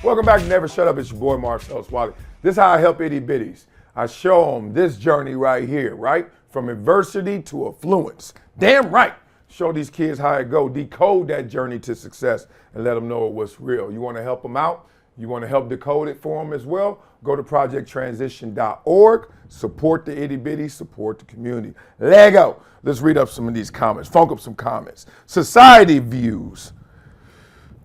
Welcome back to Never Shut Up. It's your boy Marcellus Wiley. This is how I help itty bitties. I show them this journey right here, right? From adversity to affluence. Damn right. Show these kids how it go. Decode that journey to success and let them know what's real. You want to help them out? You want to help decode it for them as well? Go to projecttransition.org. Support the itty bitties. Support the community. Lego. Let's read up some of these comments. Funk up some comments. Society views.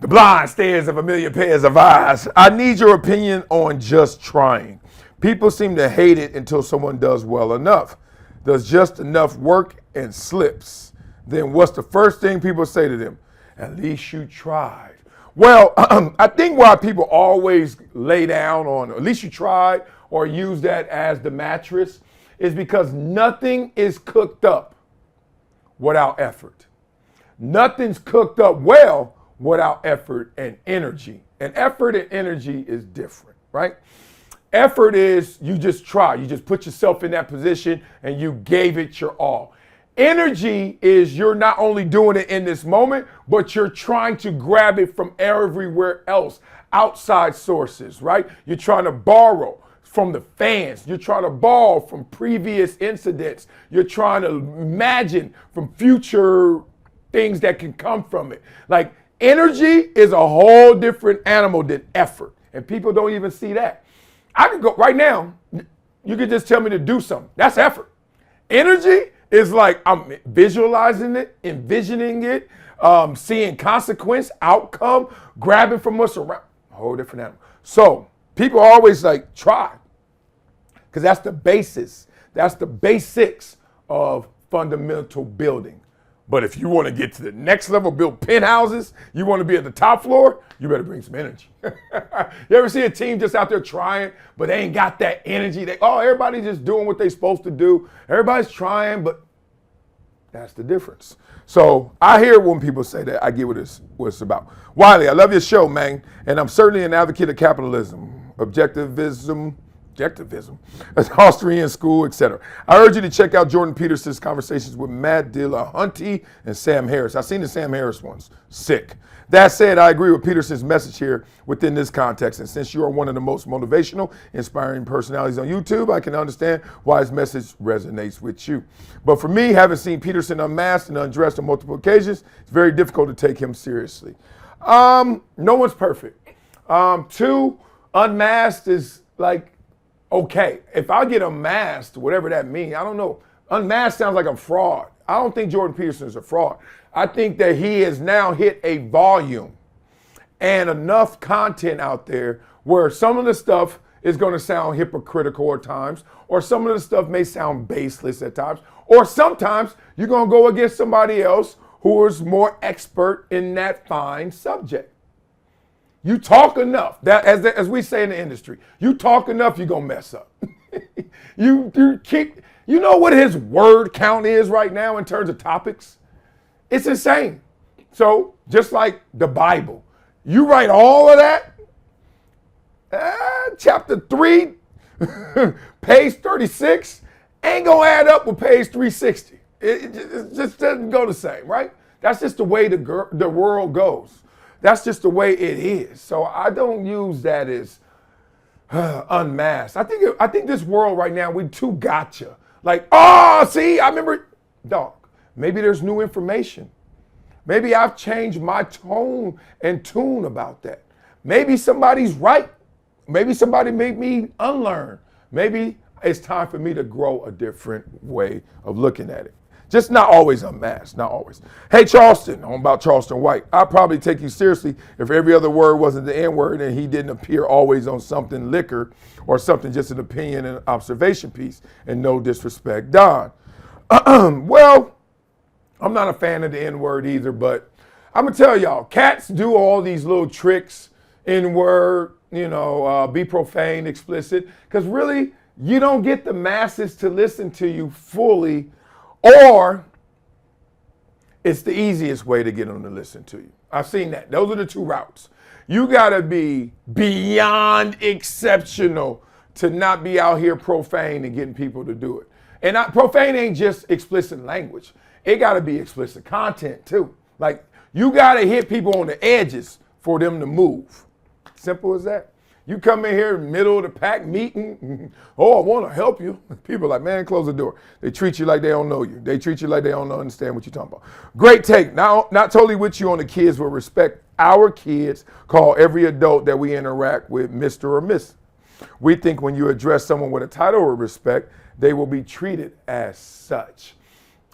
The blind stares of a million pairs of eyes. I need your opinion on just trying. People seem to hate it until someone does well enough. Does just enough work and slips. Then what's the first thing people say to them? At least you tried. Well, I think why people always lay down on at least you tried or use that as the mattress is because nothing is cooked up without effort. Nothing's cooked up well without effort and energy. And effort and energy is different, right? Effort is you just try. You just put yourself in that position and you gave it your all. Energy is you're not only doing it in this moment, but you're trying to grab it from everywhere else, outside sources, right? You're trying to borrow from the fans. You're trying to borrow from previous incidents. You're trying to imagine from future things that can come from it. Like, energy is a whole different animal than effort. And people don't even see that. I can go right now, you can just tell me to do something. That's effort. Energy is like I'm visualizing it, envisioning it, seeing consequence, outcome, grabbing from what's around. A whole different animal. So people always like try. Because that's the basis. That's the basics of fundamental building. But if you want to get to the next level, build penthouses, you want to be at the top floor, you better bring some energy. You ever see a team just out there trying, but they ain't got that energy? Everybody's just doing what they're supposed to do. Everybody's trying, but that's the difference. So I hear when people say that. I get what it's about. Wiley, I love your show, man. And I'm certainly an advocate of capitalism, objectivism, Austrian school, etc. I urge you to check out Jordan Peterson's conversations with Matt Dillahunty and Sam Harris. I've seen the Sam Harris ones. Sick. That said, I agree with Peterson's message here within this context. And since you are one of the most motivational, inspiring personalities on YouTube, I can understand why his message resonates with you. But for me, having seen Peterson unmasked and undressed on multiple occasions, it's very difficult to take him seriously. No one's perfect. Two, unmasked is like, okay, if I get unmasked, whatever that means, I don't know. Unmasked sounds like a fraud. I don't think Jordan Peterson is a fraud. I think that he has now hit a volume and enough content out there where some of the stuff is going to sound hypocritical at times, or some of the stuff may sound baseless at times, or sometimes you're going to go against somebody else who is more expert in that fine subject. You talk enough, that as we say in the industry, you talk enough, you're gonna mess up. You know what his word count is right now in terms of topics? It's insane. So just like the Bible, you write all of that, chapter 3, page 36, ain't gonna add up with page 360. It just doesn't go the same, right? That's just the way the world goes. That's just the way it is. So I don't use that as unmasked. I think this world right now, we too gotcha. Like, see, I remember, dog, maybe there's new information. Maybe I've changed my tone and tune about that. Maybe somebody's right. Maybe somebody made me unlearn. Maybe it's time for me to grow a different way of looking at it. Just not always unmasked, not always. Hey, Charleston, I'm about Charleston White. I'd probably take you seriously if every other word wasn't the N-word and he didn't appear always on something liquor or something just an opinion and observation piece, and no disrespect, Don. Well, I'm not a fan of the N-word either, but I'm going to tell y'all, cats do all these little tricks, N-word, be profane, explicit, because really, you don't get the masses to listen to you fully, or it's the easiest way to get them to listen to you. I've seen that. Those are the two routes. You got to be beyond exceptional to not be out here profane and getting people to do it. And profane ain't just explicit language. It got to be explicit content too. Like, you got to hit people on the edges for them to move. Simple as that. You come in here middle of the pack meeting, oh, I want to help you. People are like, man, close the door. They treat you like they don't know you. They treat you like they don't understand what you're talking about. Great take. Now, not totally with you on the kids will respect our kids, call every adult that we interact with Mr. or Miss. We think when you address someone with a title of respect, they will be treated as such.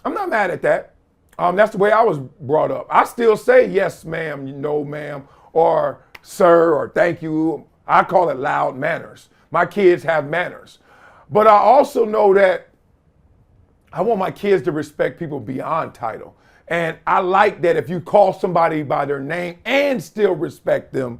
I'm not mad at that. That's the way I was brought up. I still say yes, ma'am, no, ma'am, or sir, or thank you. I call it loud manners. My kids have manners. But I also know that I want my kids to respect people beyond title. And I like that if you call somebody by their name and still respect them,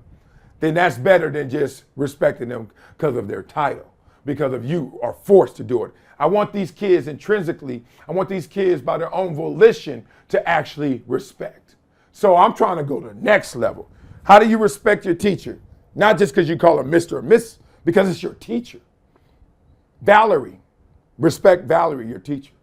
then that's better than just respecting them because of their title, because of you are forced to do it. I want these kids intrinsically, I want these kids by their own volition to actually respect. So I'm trying to go to the next level. How do you respect your teacher? Not just because you call her Mr. or Miss, because it's your teacher. Valerie, respect Valerie, your teacher.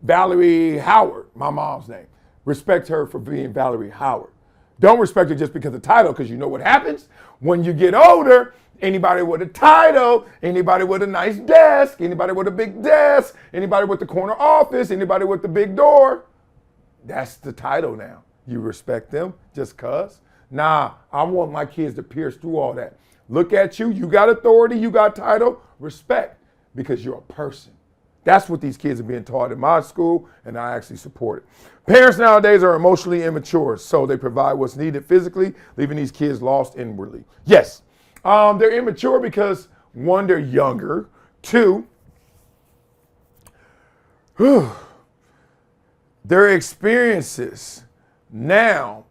Valerie Howard, my mom's name. Respect her for being Valerie Howard. Don't respect her just because of the title, because you know what happens? When you get older, anybody with a title, anybody with a nice desk, anybody with a big desk, anybody with the corner office, anybody with the big door, that's the title now. You respect them just because? Nah, I want my kids to pierce through all that. Look at you, you got authority, you got title, respect, because you're a person. That's what these kids are being taught in my school, and I actually support it. Parents nowadays are emotionally immature, so they provide what's needed physically, leaving these kids lost inwardly. Yes, they're immature because, one, they're younger. Two, their experiences now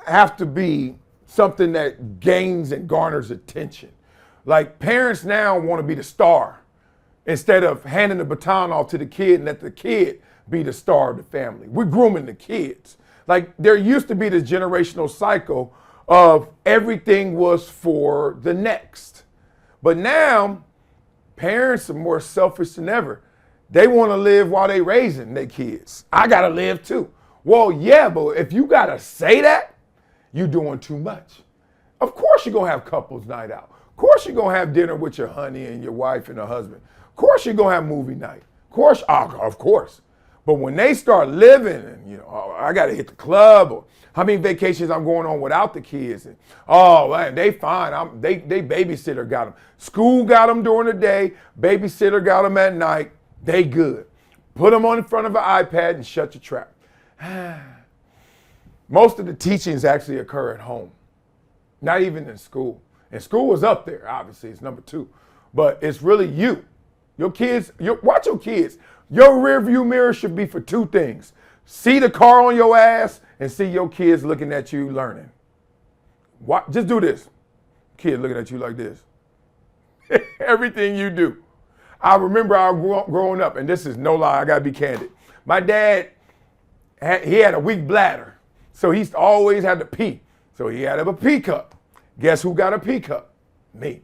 have to be something that gains and garners attention. Like parents now want to be the star instead of handing the baton off to the kid and let the kid be the star of the family. We're grooming the kids. Like there used to be this generational cycle of everything was for the next. But now parents are more selfish than ever. They want to live while they raising their kids. I got to live too. Well, yeah, but if you got to say that, you're doing too much. Of course you're going to have couples night out. Of course you're going to have dinner with your honey and your wife and her husband. Of course you're going to have movie night. Of course. But when they start living and, I got to hit the club, or how many vacations I'm going on without the kids. And, oh, man, they fine. They babysitter got them. School got them during the day. Babysitter got them at night. They good. Put them on in front of an iPad and shut your trap. Most of the teachings actually occur at home, not even in school. And school is up there, obviously, it's number 2. But it's really you. Your kids, watch your kids. Your rear view mirror should be for 2 things. See the car on your ass and see your kids looking at you learning. Just do this. Kid looking at you like this. Everything you do. I remember I grew up growing up, and this is no lie, I gotta be candid. My dad, he had a weak bladder. So he always had to pee. So he had to have a pee cup. Guess who got a pee cup? Me.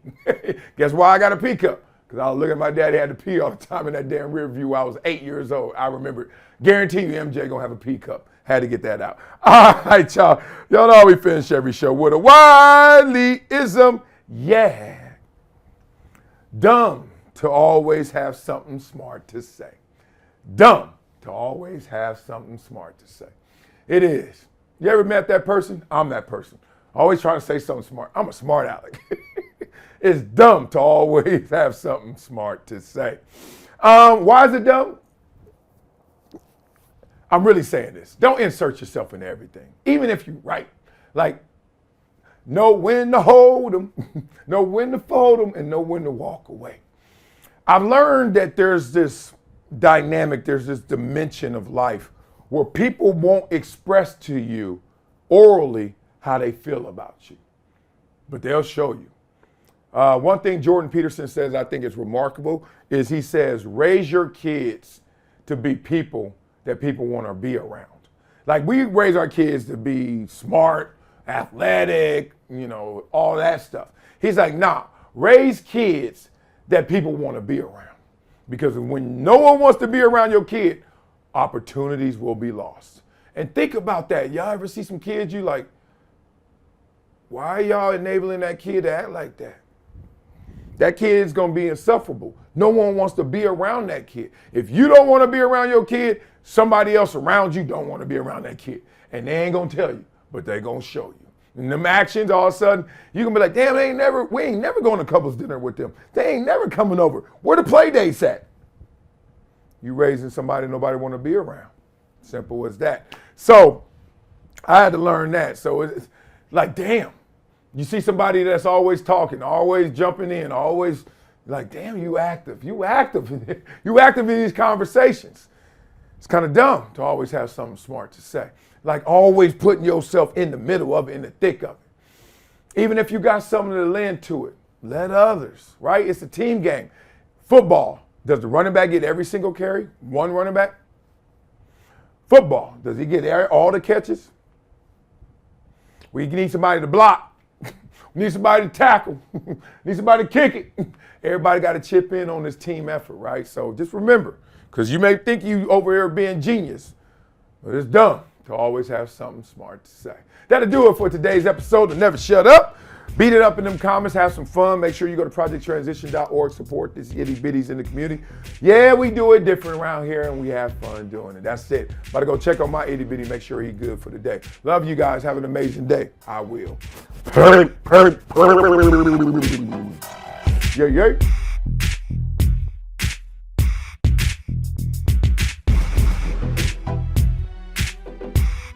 Guess why I got a pee cup? Because I was looking at my daddy had to pee all the time in that damn rear view. I was 8 years old. I remember. Guarantee you MJ gonna have a pee cup. Had to get that out. All right, y'all. Y'all know we finish every show with a Wileyism. Yeah. Dumb to always have something smart to say. Dumb to always have something smart to say. It is. You ever met that person? I'm that person. Always trying to say something smart. I'm a smart aleck. It's dumb to always have something smart to say. Why is it dumb? I'm really saying this. Don't insert yourself in everything, even if you're right. Like, know when to hold them, know when to fold them, and know when to walk away. I've learned that there's this dynamic, there's this dimension of life where people won't express to you orally how they feel about you, but they'll show you. One thing Jordan Peterson says I think is remarkable is he says, raise your kids to be people that people want to be around. Like we raise our kids to be smart, athletic, all that stuff. He's like, nah, raise kids that people want to be around. Because when no one wants to be around your kid, opportunities will be lost. And think about that. Y'all ever see some kids you like, Why are y'all enabling that kid to act like that? That kid is going to be insufferable. No one wants to be around that kid. If you don't want to be around your kid, somebody else around you don't want to be around that kid. And they ain't going to tell you, but they going to show you. And them actions, all of a sudden, you can be like, damn, we ain't never going to couples dinner with them. They ain't never coming over. Where the play dates at? You raising somebody nobody want to be around. Simple as that. So I had to learn that. So it's like, damn, you see somebody that's always talking, always jumping in, always like, damn, you active. You active in these conversations. It's kind of dumb to always have something smart to say. Like always putting yourself in the middle of it, in the thick of it. Even if you got something to lend to it, let others, right? It's a team game. Football, does the running back get every single carry? One running back? Football, does he get all the catches? We need somebody to block. We need somebody to tackle. We need somebody to kick it. Everybody got to chip in on this team effort, right? So just remember, because you may think you over here being genius, but it's dumb to always have something smart to say. That'll do it for today's episode of Never Shut Up. Beat it up in them comments, have some fun. Make sure you go to projecttransition.org, support these itty bitties in the community. Yeah, we do it different around here and we have fun doing it. That's it. About to go check on my itty bitty, make sure he's good for the day. Love you guys. Have an amazing day. I will. Yeah, yeah.